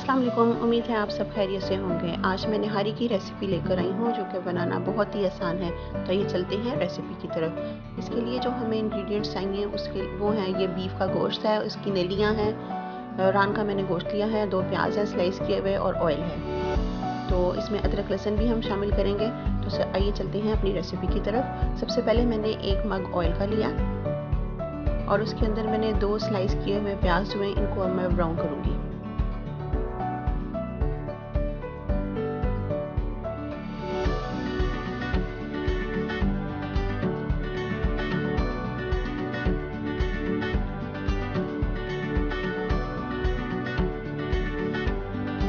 अस्सलाम वालेकुम। उम्मीद है आप सब खैरियत से होंगे। आज मैं निहारी की रेसिपी लेकर आई हूँ जो कि बनाना बहुत ही आसान है। तो ये चलते हैं रेसिपी की तरफ। इसके लिए जो हमें इंग्रेडिएंट्स चाहिए उसके वो हैं, ये बीफ का गोश्त है, उसकी नलियाँ हैं, रान का मैंने गोश्त लिया है, 2 प्याज हैं स्लाइस किए हुए और ऑयल है। तो इसमें अदरक लहसुन भी हम शामिल करेंगे। तो आइए चलते हैं अपनी रेसिपी की तरफ। सबसे पहले मैंने 1 मग ऑयल का लिया और उसके अंदर मैंने 2 स्लाइस किए हुए प्याज जो हैं इनको अब मैं ब्राउन करूँगी।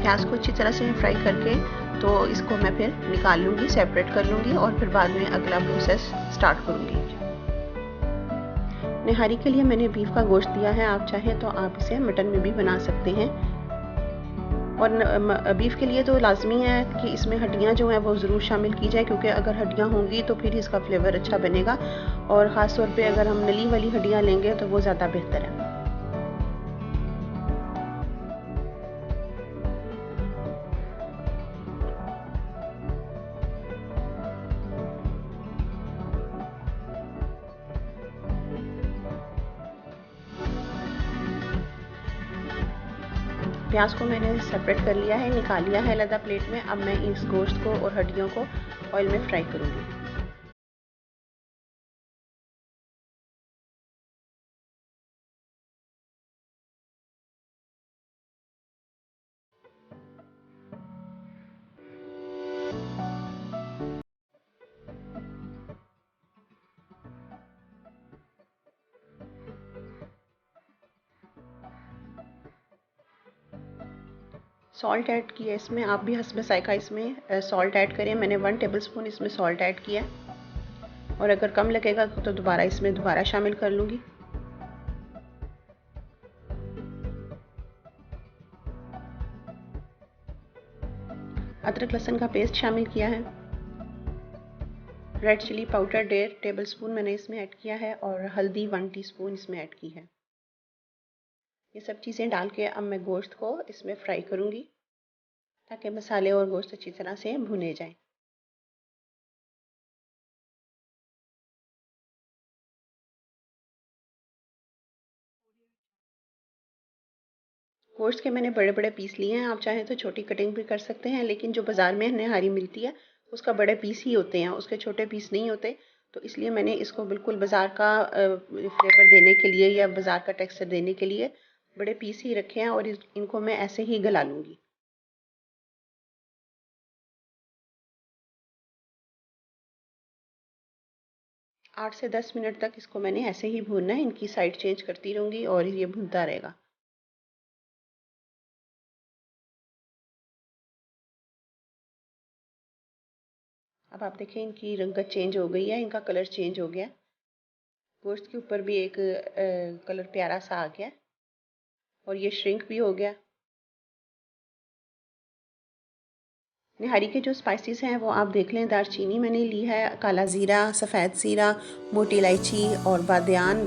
प्याज को अच्छी तरह से फ्राई करके तो इसको मैं फिर निकाल लूँगी, सेपरेट कर लूँगी और फिर बाद में अगला प्रोसेस स्टार्ट करूँगी। निहारी के लिए मैंने बीफ का गोश्त दिया है, आप चाहें तो आप इसे मटन में भी बना सकते हैं। और बीफ के लिए तो लाजमी है कि इसमें हड्डियाँ जो हैं वो ज़रूर शामिल की जाए, क्योंकि अगर हड्डियाँ होंगी तो फिर इसका फ्लेवर अच्छा बनेगा। और ख़ास तौर पे अगर हम नली वाली हड्डियाँ लेंगे तो वो ज़्यादा बेहतर है। प्याज को मैंने सेपरेट कर लिया है, निकाल लिया है अलग प्लेट में। अब मैं इस गोश्त को और हड्डियों को ऑयल में फ्राई करूँगी। सॉल्ट ऐड किया इसमें, आप भी हस्ब ज़ायक़ा इसमें सॉल्ट ऐड करें। मैंने 1 टेबलस्पून इसमें सॉल्ट ऐड किया और अगर कम लगेगा तो दोबारा शामिल कर लूँगी। अदरक लहसुन का पेस्ट शामिल किया है। रेड चिली पाउडर 1.5 टेबलस्पून मैंने इसमें ऐड किया है और हल्दी 1 टीस्पून इसमें ऐड की है। ये सब चीज़ें डाल के अब मैं गोश्त को इसमें फ्राई करूँगी ताकि मसाले और गोश्त अच्छी तरह से भुने जाएं। गोश्त के मैंने बड़े बड़े पीस लिए हैं, आप चाहें तो छोटी कटिंग भी कर सकते हैं, लेकिन जो बाज़ार में निहारी मिलती है उसका बड़े पीस ही होते हैं, उसके छोटे पीस नहीं होते। तो इसलिए मैंने इसको बिल्कुल बाज़ार का फ्लेवर देने के लिए या बाज़ार का टेक्सचर देने के लिए बड़े पीस ही रखे हैं और इनको मैं ऐसे ही गला लूँगी। 8 से 10 मिनट तक इसको मैंने ऐसे ही भूनना है, इनकी साइड चेंज करती रहूँगी और ये भूनता रहेगा। अब आप देखें इनकी रंगत चेंज हो गई है, इनका कलर चेंज हो गया। गोश्त के ऊपर भी एक कलर प्यारा सा आ गया और ये श्रिंक भी हो गया। निहारी के जो स्पाइसेस हैं वो आप देख लें। दालचीनी मैंने ली है, काला ज़ीरा, सफ़ेद ज़ीरा, मोटी इलायची और बादियान,